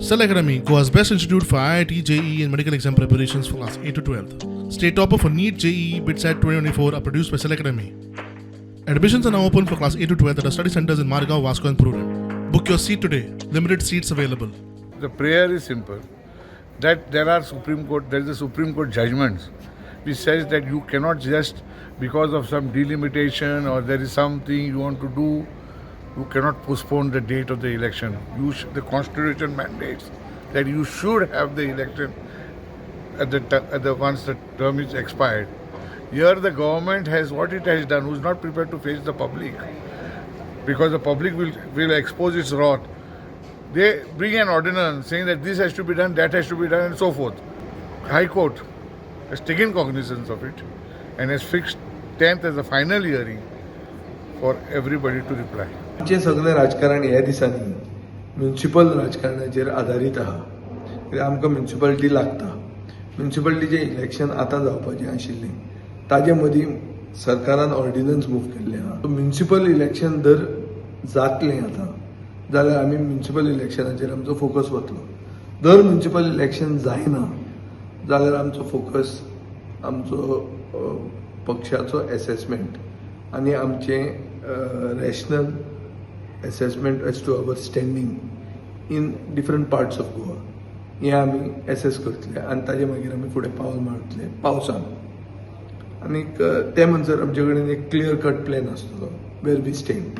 Cell Academy, Goa's best institute for IIT, JEE and medical exam preparations for class 8 to 12th. State topper for NEET, JEE, BITSAT 2024 are produced by Cell Academy. Admissions are now open for class 8 to 12th at our study centers in Margao, Vasco and Prudent. Book your seat today. Limited seats available. The prayer is simple. That there is a Supreme Court judgments which says that you cannot just because of some delimitation or there is something you want to do, you cannot postpone the date of the election. The Constitution mandates that you should have the election once the term is expired. Here the government has what it has done, who is not prepared to face the public, because the public will expose its wrath. They bring an ordinance saying that this has to be done, that has to be done, and so forth. High Court has taken cognizance of it and has fixed 10th as the final hearing for everybody to reply. आमचें सगळें राजकारण ह्या दिसांनी municipal राजकारणाचेर आदारीत आहा. कित्याक आमकां municipality लागता. म्युनिसिपालिटीचें इलेक्शन आतां जावपाचें आशिल्लें. ताजे मदीं सरकारान ऑर्डिनन्स मूव केल्लें आहा. म्युनिसिपल इलेक्शन जर जातलें आतां जाल्यार आमी म्युनिसिपल इलेक्शनाचेर आमचो फोकस वतलो. जर म्युनिसिपल इलेक्शन जायना जाल्यार आमचो फोकस आमचो पक्षाचो एसेसमेंट आनी आमचें rational assessment as to our standing in different parts of Goa. हे आमी एसेस करतले आनी ताजे मागीर आमी फुडें पावल मारतले पावसान. आनीक ते म्हणसर आमचे कडेन एक क्लियर कट प्लॅन आसतलो वेर वी स्टँड.